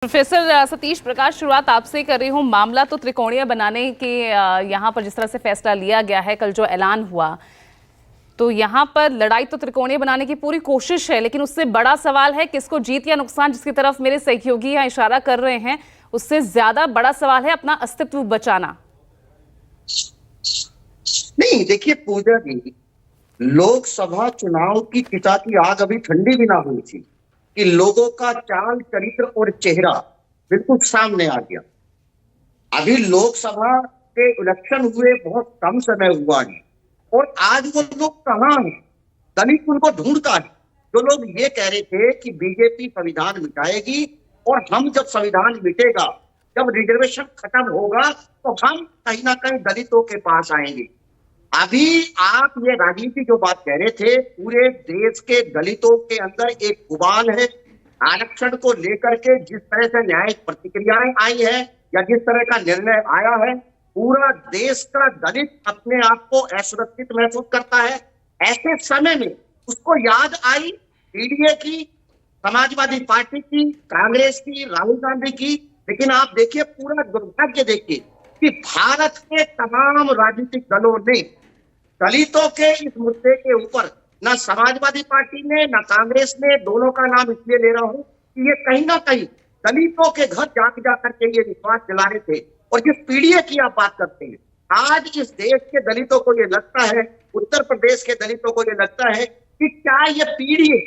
Professor Satish प्रकाश, शुरुआत आपसे कर रही हूँ। मामला तो त्रिकोणीय बनाने के यहाँ पर जिस तरह से फैसला लिया गया है, कल जो ऐलान हुआ, तो यहाँ पर लड़ाई तो त्रिकोणीय बनाने की पूरी कोशिश है, लेकिन उससे बड़ा सवाल है किसको जीत या नुकसान, जिसकी तरफ मेरे सहयोगी यहाँ इशारा कर रहे हैं। उससे ज्यादा बड़ा सवाल है अपना अस्तित्व बचाना। नहीं, देखिए पूजा जी, लोकसभा चुनाव की पिता की आग अभी ठंडी भी ना हुई थी कि लोगों का चाल चरित्र और चेहरा बिल्कुल सामने आ गया। अभी लोकसभा के इलेक्शन हुए बहुत कम समय हुआ है और आज वो लोग कहाँ हैं? दलित उनको ढूंढता है। जो लोग ये कह रहे थे कि बीजेपी संविधान मिटाएगी और हम जब संविधान मिटेगा, जब रिजर्वेशन खत्म होगा, तो हम कहीं ना कहीं दलितों के पास आएंगे। अभी आप ये राजनीति जो बात कह रहे थे, पूरे देश के दलितों के अंदर एक उबाल है। आरक्षण को लेकर के जिस तरह से न्यायिक प्रतिक्रियाएं आई है या जिस तरह का निर्णय आया है, पूरा देश का दलित अपने आप को असुरक्षित महसूस करता है। ऐसे समय में उसको याद आई पीडीए की, समाजवादी पार्टी की, कांग्रेस की, राहुल गांधी की। लेकिन आप देखिए, पूरा दुर्भाग्य देखिए कि भारत के तमाम राजनीतिक दलों ने दलितों के इस मुद्दे के ऊपर, ना समाजवादी पार्टी ने ना कांग्रेस ने, दोनों का नाम इसलिए ले रहा हूं कि ये कहीं ना कहीं दलितों के घर जा करके ये विश्वास दिला रहे थे। और जिस पीडीए की आप बात करते हैं, आज इस देश के दलितों को ये लगता है, उत्तर प्रदेश के दलितों को ये लगता है कि क्या ये पीडीए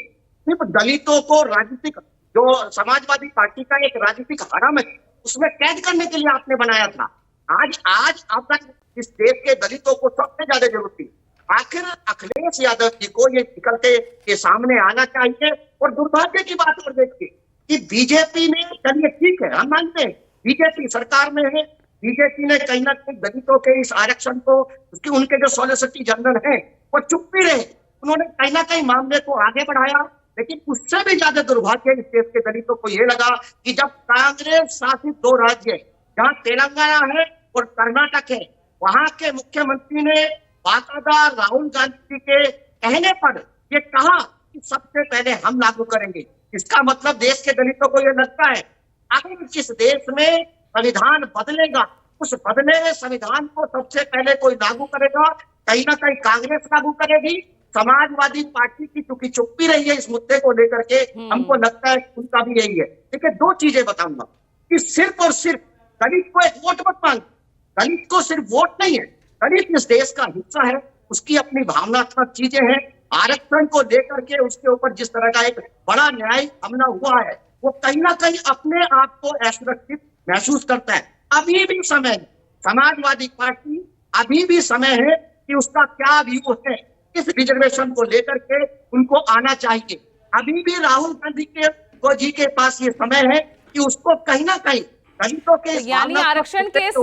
सिर्फ दलितों को राजनीतिक, जो समाजवादी पार्टी का एक राजनीतिक हरम है, उसमें कैद करने के लिए आपने बनाया था। आज आपका इस देश के दलितों को सबसे ज्यादा जरूरत थी। आखिर अखिलेश यादव जी को ये निकलते के सामने आना चाहिए। और दुर्भाग्य की बात और देखिए कि बीजेपी ने, चलिए ठीक है, हम मानते हैं बीजेपी सरकार में है, बीजेपी ने कहीं ना कहीं दलितों के इस आरक्षण को, उसके उनके जो सॉलिसिटर जनरल है वो चुप भी रहे, उन्होंने कहीं ना कहीं मामले को आगे बढ़ाया। लेकिन उससे भी ज्यादा दुर्भाग्य इस देश के दलितों को ये लगा कि जब कांग्रेस शासित दो राज्य, जहाँ तेलंगाना है और कर्नाटक है, वहां के मुख्यमंत्री ने बाकायदा राहुल गांधी जी के कहने पर ये कहा कि सबसे पहले हम लागू करेंगे। इसका मतलब देश के दलितों को ये लगता है अगर जिस देश में संविधान बदलेगा, उस बदले हुए संविधान को सबसे पहले कोई लागू करेगा, कहीं ना कहीं कांग्रेस लागू करेगी। समाजवादी पार्टी की चूंकि चुप्पी रही है इस मुद्दे को लेकर के, हमको लगता है उनका भी यही है। देखिए, दो चीजें बताऊंगा कि सिर्फ और सिर्फ दलित को एक वोट मत मांग, दलित को सिर्फ वोट नहीं है, दलित इस देश का हिस्सा है, उसकी अपनी भावनात्मक चीजें हैं। आरक्षण को लेकर के उसके ऊपर जिस तरह का एक बड़ा न्यायिक हमला हुआ है, वो कहीं ना कहीं अपने आप को असुरक्षित महसूस करता है। अभी भी समय है, समाजवादी पार्टी, अभी भी समय है कि उसका क्या व्यू है इस रिजर्वेशन को लेकर के, उनको आना चाहिए। अभी भी राहुल गांधी जी के पास ये समय है कि उसको कहीं ना कहीं दलितों के, यानी आरक्षण के इस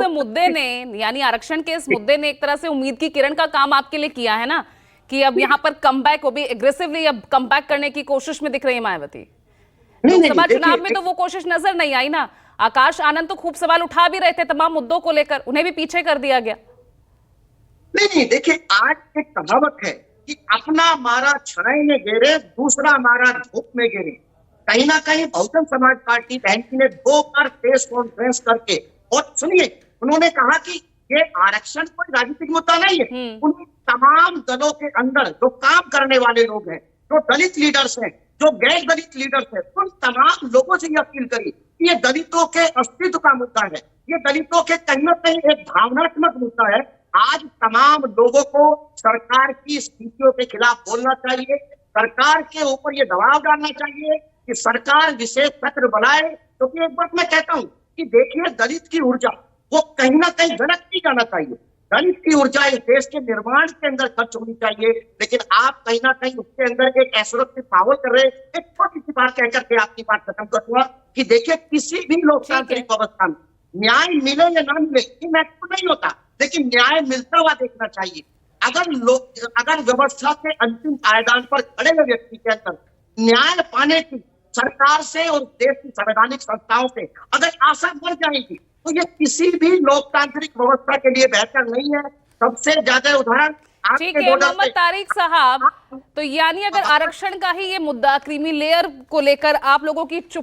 मुद्दे ने एक तरह से उम्मीद की किरण का काम आपके लिए किया है ना, कि अब यहाँ पर कमबैक, वो भी एग्रेसिवली अब कमबैक करने की कोशिश में दिख रही है मायावती। लोकसभा चुनाव में तो वो कोशिश नजर नहीं आई ना। आकाश आनंद तो खूब सवाल उठा भी रहे थे तमाम मुद्दों को लेकर, उन्हें भी पीछे कर दिया गया। नहीं, देखिए, आज एक कहावत है कि अपना मारा छाए में गिरे, दूसरा मारा धूप में गिरे। कहीं ना कहीं बहुजन समाज पार्टी बहन ने 2 बार प्रेस कॉन्फ्रेंस करके, और सुनिए, उन्होंने कहा कि ये आरक्षण कोई राजनीतिक मुद्दा नहीं है। उन तमाम दलों के अंदर जो काम करने वाले लोग हैं, जो दलित लीडर्स हैं, जो गैर दलित लीडर्स हैं, उन तमाम लोगों से ये अपील करी कि ये दलितों के अस्तित्व का मुद्दा है, ये दलितों के कहीं ना कहीं एक भावनात्मक मुद्दा है। आज तमाम लोगों को सरकार की नीतियों के खिलाफ बोलना चाहिए, सरकार के ऊपर ये दबाव डालना चाहिए कि सरकार विशेष सत्र बनाए। क्योंकि एक बात मैं कहता हूं कि देखिए, दलित की ऊर्जा वो कहीं ना कहीं गलत नहीं जाना चाहिए। दलित की ऊर्जा इस देश के निर्माण के अंदर खर्च होनी चाहिए, लेकिन आप कहीं ना कहीं उसके अंदर एक असुरक्षित माहौल कर रहे हैं। एक छोटी सी बात कहकर के आपकी बात खत्म करूंगा कि देखिए, किसी भी लोकतांत्रिक व्यवस्था में न्याय मिले या ना मिले ये महत्वपूर्ण नहीं होता, लेकिन न्याय मिलता हुआ देखना चाहिए। अगर व्यवस्था के अंतिम पायदान पर खड़े हुए व्यक्ति के अंदर न्याय पाने की सरकार से और देश की संवैधानिक संस्थाओं से अगर आशा बढ़ जाएगी, तो ये किसी भी लोकतांत्रिक व्यवस्था के लिए बेहतर नहीं है। सबसे ज्यादा उदाहरण ठीक है मोहम्मद तारिक साहब, तो यानी अगर आरक्षण का ही ये मुद्दा, क्रीमी लेयर को लेकर आप लोगों की चुप